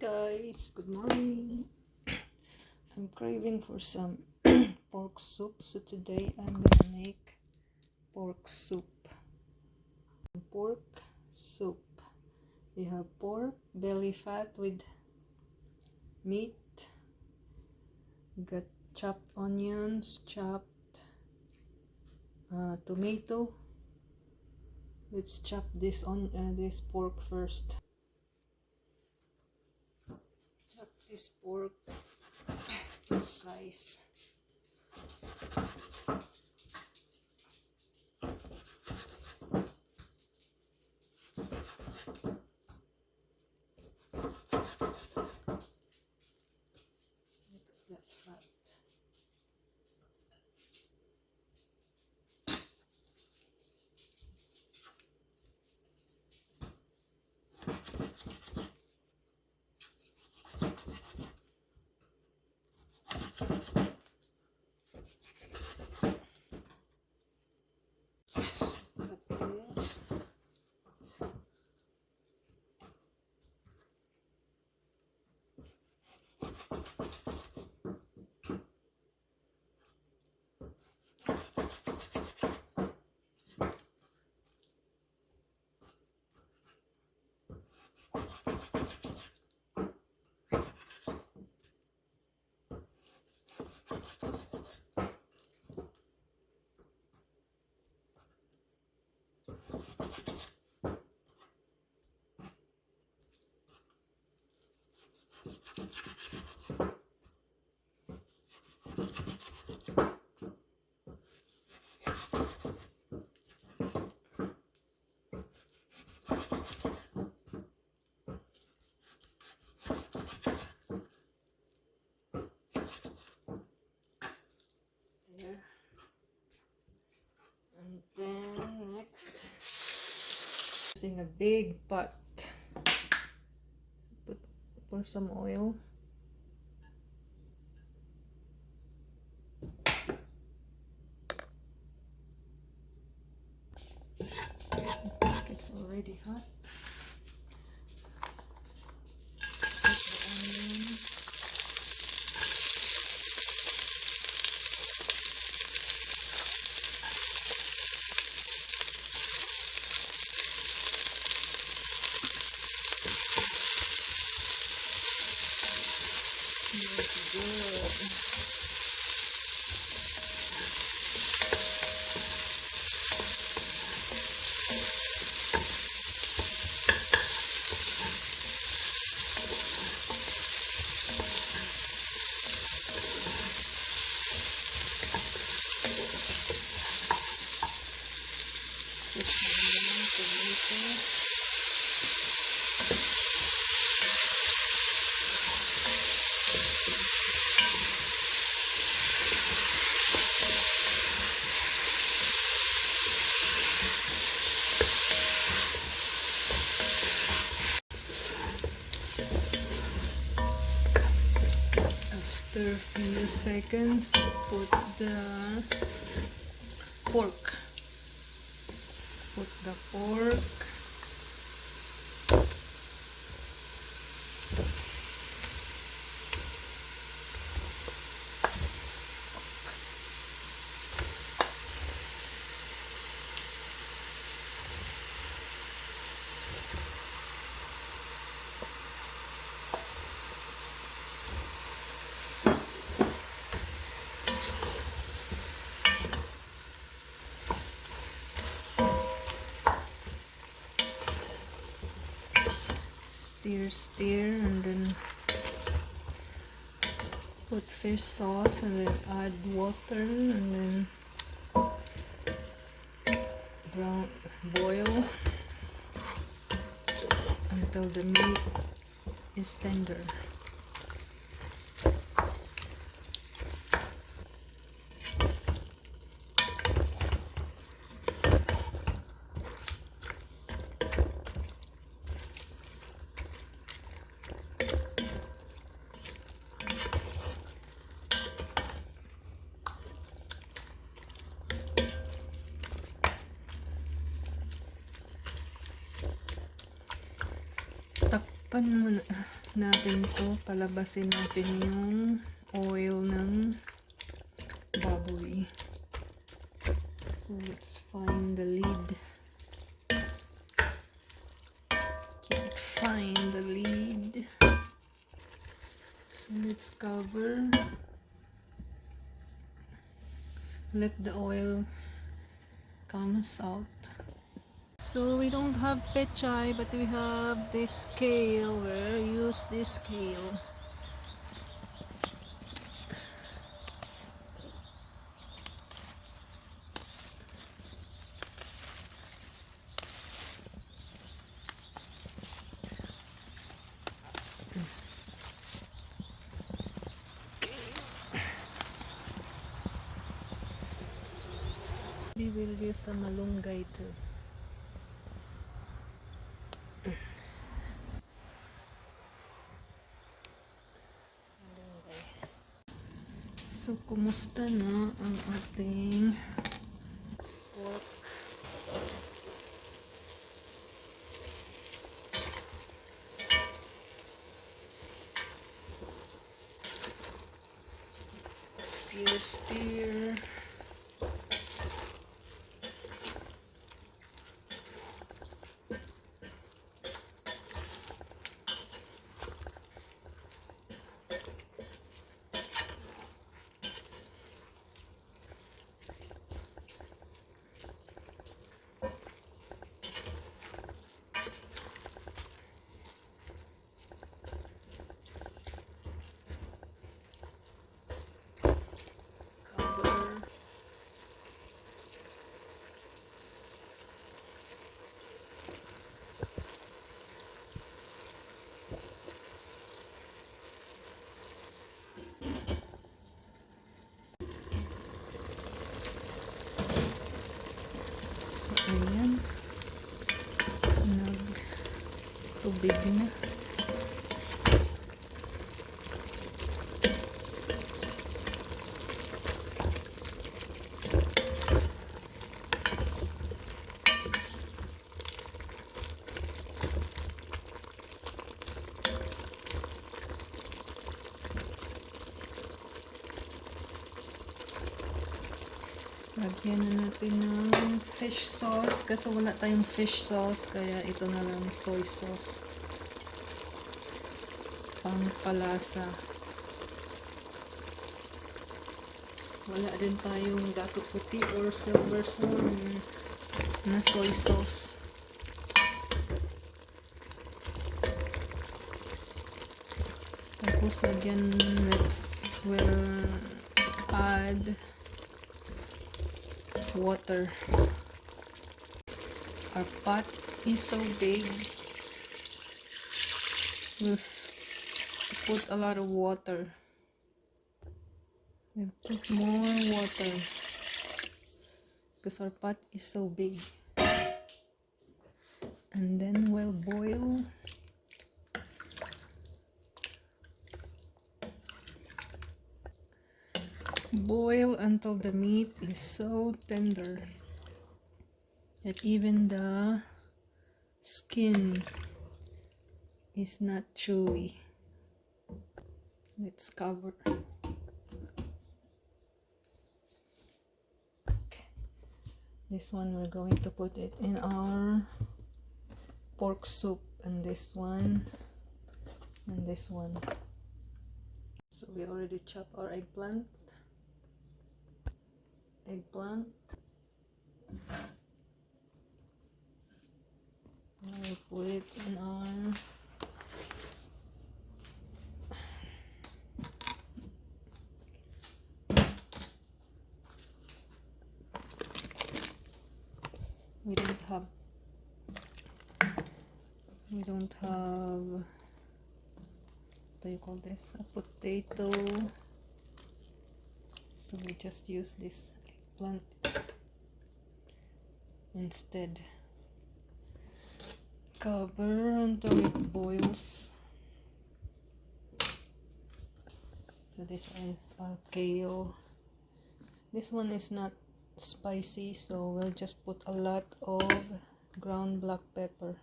guys, good morning. I'm craving for some pork soup, so today I'm gonna make pork soup. Pork soup. You have pork, belly fat with meat. Got chopped onions, chopped tomato. Let's chop this this pork first. Chop this pork this size. That fat. And then next, using a big pot, pour some oil. It's already hot. Put the onion. Good. After a few seconds, put the pork. Put the pork. Stir, and then put fish sauce, and then add water, and then boil until the meat is tender. Takpan mo na. natin to, palabasin natin yung oil ng baboy. So let's find the lid. Can't find the lid. So let's cover. Let the oil comes out. So we don't have pechay, but we have this scale. We'll use this scale. We will use some malunggay too. So, kumusta na ang ating pork? Stir, stir. Cover. So, ayan. Nag-tubig na. Lagyan na natin ng fish sauce kasi wala tayong fish sauce kaya ito na lang soy sauce pangpalasa. Wala rin tayong dato puti or silver swan na soy sauce. Tapos we'll add water. Our pot is so big. We'll put a lot of water. We'll put more water because our pot is so big. And then we'll boil. Boil until the meat is so tender that even the skin is not chewy. Let's cover. Okay. This one we're going to put it in our pork soup, and this one and this one. So we already chopped our eggplant. We'll put it in our we don't have what do you call this, a potato, so we just use this eggplant instead. Cover until it boils. So this is our kale. This one is not spicy, so we'll just put a lot of ground black pepper.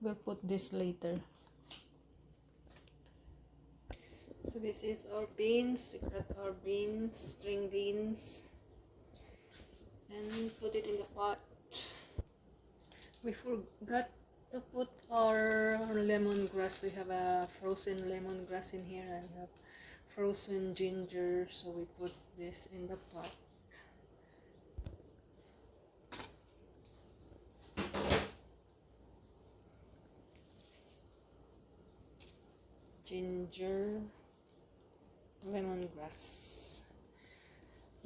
We'll put this later. So this is our beans. We cut our beans, string beans, and put it in the pot. We forgot to put our lemongrass. We have a frozen lemongrass in here and have frozen ginger, so we put this in the pot. Ginger, lemongrass.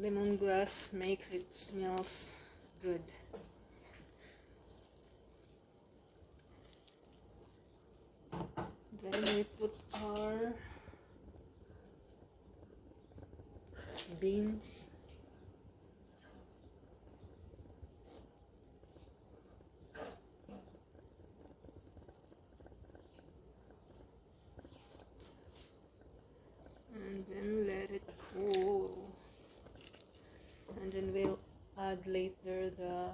Lemongrass makes it smells good. Then we put our beans. And then let it cool. And then we'll add later the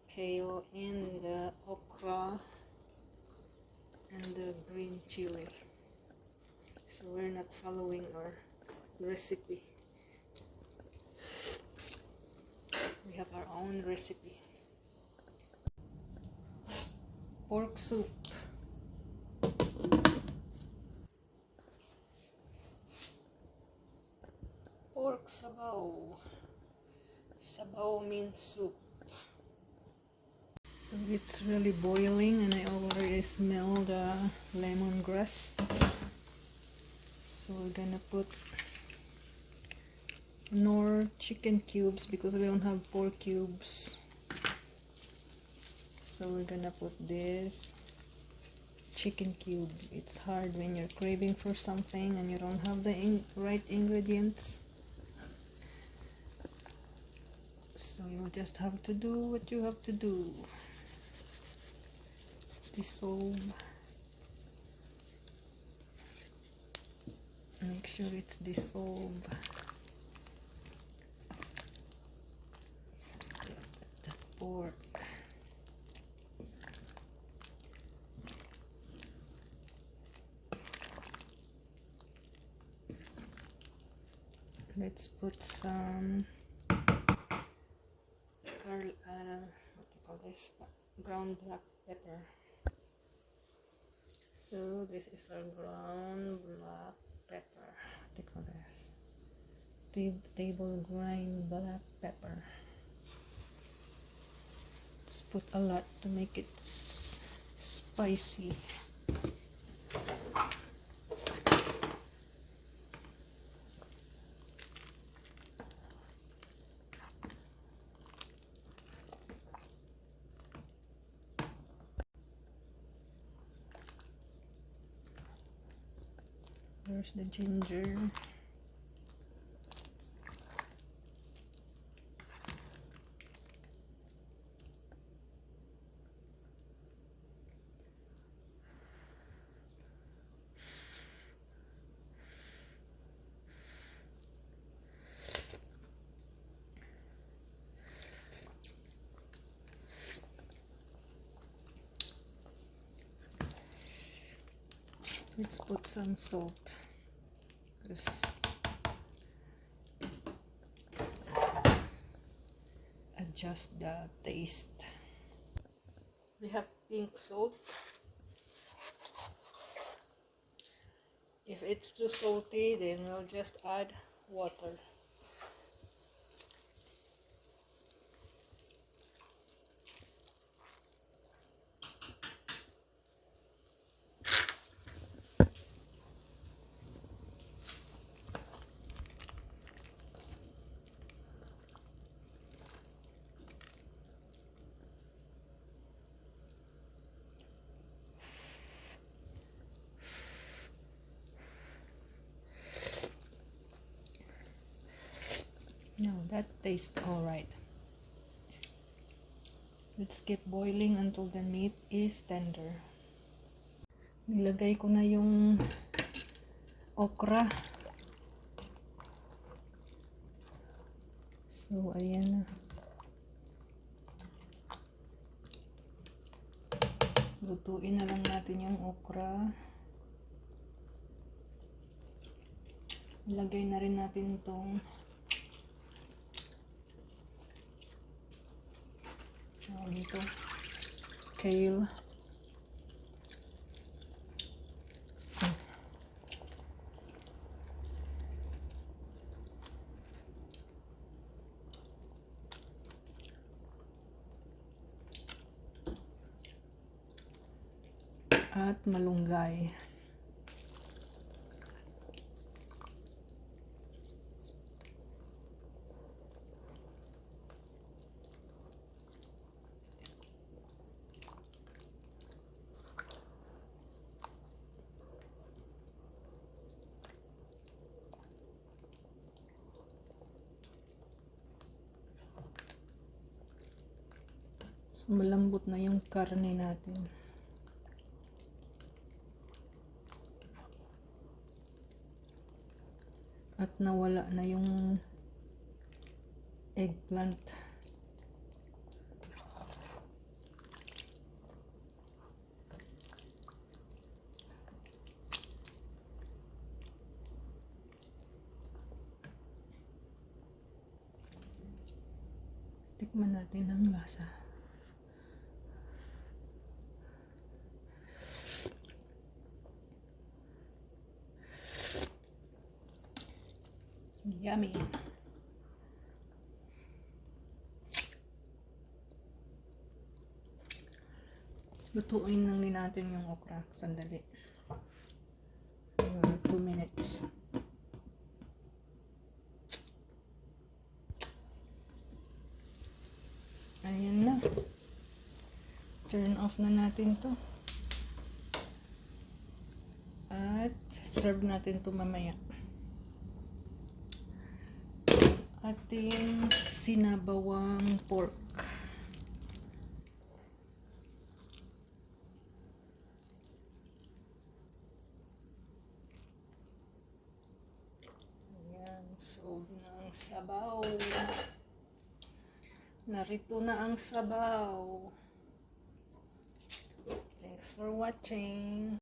kale and the okra and the green chili. So we're not following our recipe. We have our own recipe. Pork soup. Pork sabaw. Sabaw means soup. So it's really boiling and I already smell the lemongrass. So we're gonna put more chicken cubes because we don't have pork cubes. So we're gonna put this chicken cube. It's hard when you're craving for something and you don't have the right ingredients. So you just have to do what you have to do. Dissolve. Make sure it's dissolved. The pork. Let's put some what do you call this? Ground black pepper. So this is our ground black pepper. What do you call this? Table grind black pepper. Let's put a lot to make it spicy. There's the ginger. Let's put some salt. Adjust the taste. We have pink salt. If it's too salty, then we'll just add water. No, that tastes alright. Let's keep boiling until the meat is tender. Nilagay ko na yung okra. So, ayan na. Lutuin na lang natin yung okra. Ilagay na rin natin itong dito, kale. At malunggay. So, malambot na yung karne natin. At nawala na yung eggplant. Tikman natin ang lasa. Yummy. Lutuin lang din natin yung okra. Sandali. 2 minutes. Ayan na. Turn off na natin to. At serve natin to mamaya. Ating sinabawang pork. Ayan, sob ng sabaw. Narito na ang sabaw. Thanks for watching.